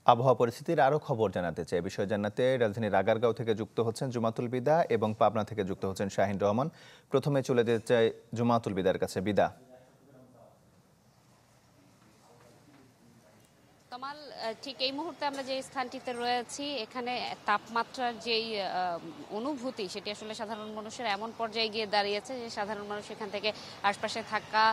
আবহাওয়া পরিস্থিতির আরও খবর জানাতে চাই। বিষয় জানাতে রাজধানীর আগারগাঁও থেকে যুক্ত হচ্ছেন জুমাতুল বিদা এবং পাবনা থেকে যুক্ত হচ্ছেন শাহিন রহমান। প্রথমে চলে যেতে চাই জুমাতুল বিদার কাছে। বিদা, তমাল, ঠিক এই মুহূর্তে আমরা যে স্থানটিতে রয়েছি এখানে তাপমাত্রার যেই অনুভূতি সেটি আসলে সাধারণ মানুষের এমন পর্যায়ে গিয়ে দাঁড়িয়েছে যে সাধারণ মানুষ এখান থেকে আশপাশে থাকা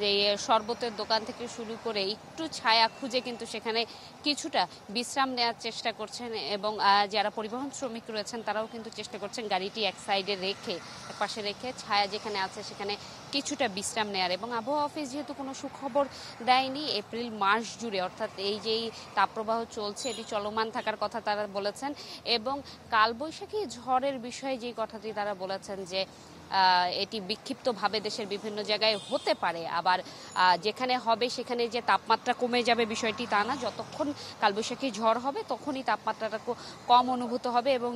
যে শরবতের দোকান থেকে শুরু করে একটু ছায়া খুঁজে কিন্তু সেখানে কিছুটা বিশ্রাম নেওয়ার চেষ্টা করছেন এবং যারা পরিবহন শ্রমিক রয়েছেন তারাও কিন্তু চেষ্টা করছেন গাড়িটি এক সাইডে রেখে এক পাশে রেখে ছায়া যেখানে আছে সেখানে কিছুটা বিশ্রাম নেয়ার। এবং আবহাওয়া অফিস যেহেতু কোনো সুখবর দেয়নি, এপ্রিল মাস জুড়ে অর্থাৎ এই যেই তাপপ্রবাহ চলছে এটি চলমান থাকার কথা তারা বলেছেন এবং কালবৈশাখী ঝড়ের বিষয়ে যে কথাটি তারা বলেছেন যে এটি বিক্ষিপ্তভাবে দেশের বিভিন্ন জায়গায় হতে পারে, আবার যেখানে হবে সেখানে যে তাপমাত্রা কমে যাবে বিষয়টি তা না। যতক্ষণ কালবৈশাখী ঝড় হবে তখনই তাপমাত্রাটা কম অনুভূত হবে এবং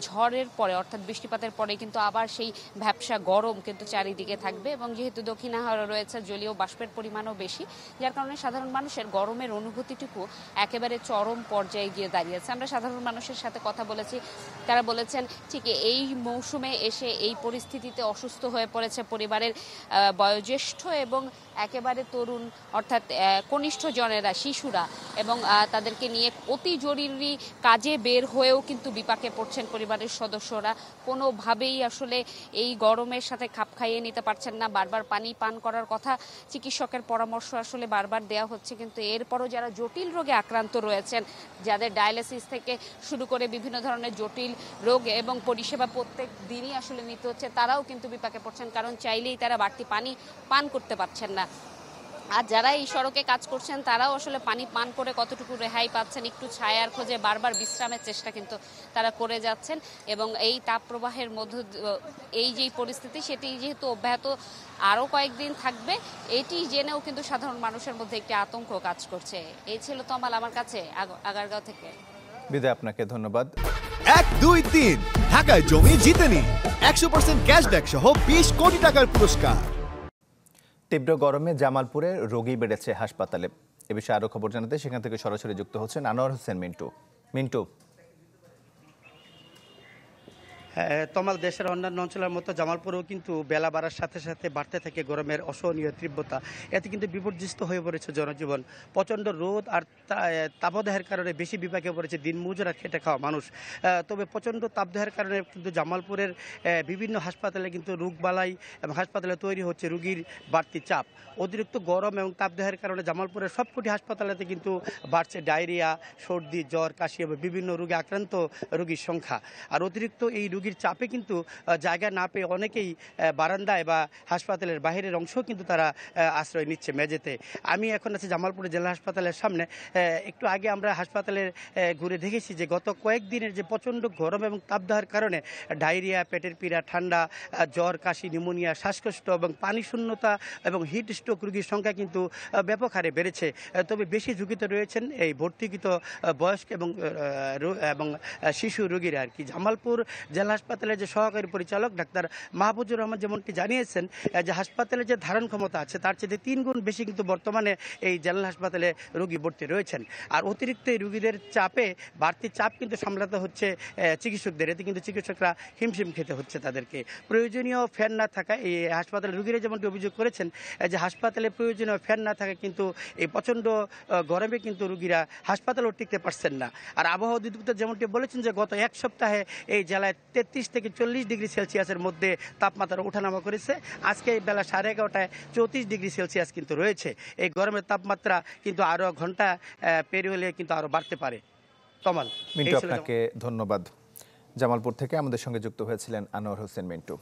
ঝড়ের পরে অর্থাৎ বৃষ্টিপাতের পরে কিন্তু আবার সেই ভ্যাপসা গরম কিন্তু চারিদিকে থাকবে এবং যেহেতু দক্ষিণে হাওয়া রয়েছে জলীয় বাষ্পের পরিমাণও বেশি, যার কারণে সাধারণ মানুষের গরমের অনুভূতিটুকু একেবারে চরম পর্যায়ে গিয়ে দাঁড়িয়েছে। আমরা সাধারণ মানুষের সাথে কথা বলেছি, তারা বলেছেন ঠিক এই মৌসুমে এসে এই পরিস্থিতিতে অসুস্থ হয়ে পড়েছে পরিবারের বয়োজ্যেষ্ঠ এবং একেবারে তরুণ অর্থাৎ কনিষ্ঠ জনেরা, শিশুরা, এবং তাদেরকে নিয়ে অতি জরুরি কাজে বের হয়েও কিন্তু বিপাকে পড়ছেন পরিবারের সদস্যরা। কোনোভাবেই আসলে এই গরমের সাথে খাপ খাইয়ে নিতে পারছেন না। বারবার পানি পান করার কথা চিকিৎসকের পরামর্শ আসলে বারবার দেওয়া হচ্ছে, কিন্তু এরপরও যারা জটিল রোগে আক্রান্ত রয়েছেন, যাদের ডায়ালিসিস থেকে শুরু করে বিভিন্ন ধরনের জটিল রোগ এবং পরিষেবা প্রত্যেক দিনই আসলে নিতে হচ্ছে, তারাও কিন্তু বিপাকে পড়ছেন, কারণ চাইলেই তারা বাড়তি পানি পান করতে পারছেন না। আর যারা এই সড়কে কাজ করছেন তারাও আসলে পানি পান করে কতটুকু রেহাই পাচ্ছেন, একটু ছায়ার খোঁজে বারবার বিশ্রামের চেষ্টা কিন্তু তারা করে যাচ্ছেন। এবং এই তাপপ্রবাহের মধ্য এই যেই পরিস্থিতি সেটি যেহেতু অব্যাহত আরও কয়েকদিন থাকবে এটি জেনেও কিন্তু সাধারণ মানুষের মধ্যে একটি আতঙ্ক কাজ করছে। এই ছিল তমাল আমার কাছে আগারগাঁও থেকে। বিদা, আপনাকে ধন্যবাদ। 1, 2, 3 ঢাকায় জমি জিতে নিন 100% ক্যাশব্যাক সহ 20 কোটি টাকার পুরস্কার। তীব্র গরমে জামালপুরে রোগী বেড়েছে হাসপাতালে। এ বিষয়ে আরও খবর জানাতে সেখান থেকে সরাসরি যুক্ত হচ্ছেন আনোয়ার হোসেন মিন্টু। মিন্টু, তমাল, দেশের অন্যান্য অঞ্চলের মতো জামালপুরেও কিন্তু বেলা বাড়ার সাথে সাথে বাড়তে থাকে গরমের অসহনীয় তীব্রতা। এতে কিন্তু বিপর্যস্ত হয়ে পড়েছে জনজীবন। প্রচণ্ড রোদ আর তাপদাহের কারণে বেশি বিপাকে পড়েছে দিন মজুরা খেটে খাওয়া মানুষ। তবে প্রচণ্ড তাপদাহের কারণে কিন্তু জামালপুরের বিভিন্ন হাসপাতালে কিন্তু রোগবালাই এবং হাসপাতালে তৈরি হচ্ছে রোগীর বাড়তি চাপ। অতিরিক্ত গরম এবং তাপদাহের কারণে জামালপুরের সবকটি হাসপাতালেতে কিন্তু বাড়ছে ডায়রিয়া, সর্দি, জ্বর, কাশি এবং বিভিন্ন রোগে আক্রান্ত রোগীর সংখ্যা। আর অতিরিক্ত এই রোগীর চাপে কিন্তু জায়গা না পেয়ে অনেকেই বারান্দায় বা হাসপাতালের বাহিরের অংশও কিন্তু তারা আশ্রয় নিচ্ছে মেঝেতে। আমি এখন আছি জামালপুর জেলা হাসপাতালের সামনে। একটু আগে আমরা হাসপাতালের ঘুরে দেখেছি যে গত কয়েকদিনের যে প্রচণ্ড গরম এবং তাপদাহের কারণে ডায়রিয়া, পেটের পীড়া, ঠান্ডা, জ্বর, কাশি, নিউমোনিয়া, শ্বাসকষ্ট এবং পানি শূন্যতা এবং হিট স্ট্রোক রোগীর সংখ্যা কিন্তু ব্যাপক হারে বেড়েছে। তবে বেশি ঝুঁকিতে রয়েছেন এই ভর্তিকৃত বয়স্ক এবং শিশু রোগীরা আর কি। জামালপুর জেলা হাসপাতালের যে সহকারী পরিচালক ডাক্তার মাহফুজুর রহমান যেমনটি জানিয়েছেন যে হাসপাতালের যে ধারণ ক্ষমতা আছে তার চেয়ে 3 গুণ বেশি কিন্তু বর্তমানে এই জেনারেল হাসপাতালে রোগী ভর্তি রয়েছেন। আর অতিরিক্ত এই রোগীদের চাপে বাড়তি চাপ কিন্তু সামলাতে হচ্ছে চিকিৎসকদের। এতে কিন্তু চিকিৎসকরা হিমশিম খেতে হচ্ছে তাদেরকে। প্রয়োজনীয় ফ্যান না থাকা এই হাসপাতালের রোগীরা যেমনটি অভিযোগ করেছেন যে হাসপাতালে প্রয়োজনীয় ফ্যান না থাকা কিন্তু এই প্রচণ্ড গরমে কিন্তু রোগীরা হাসপাতালেও টিকতে পারছেন না। আর আবহাওয়া অধিদপ্তর যেমনটি বলেছেন যে গত এক সপ্তাহে এই জেলায় 33 থেকে 40 ডিগ্রি সেলসিয়াসের মধ্যে তাপমাত্রা ওঠানামা করেছে। আজকে বেলা 11:30টায় 34 ডিগ্রি সেলসিয়াস কিন্তু রয়েছে। এই গরমের তাপমাত্রা কিন্তু আরও ঘন্টা পেরিয়ে হলে কিন্তু আরও বাড়তে পারে। তমাল, মিন্টু আপনাকে ধন্যবাদ। জামালপুর থেকে আমাদের সঙ্গে যুক্ত হয়েছিলেন আনোয়ার হোসেন মিন্টু।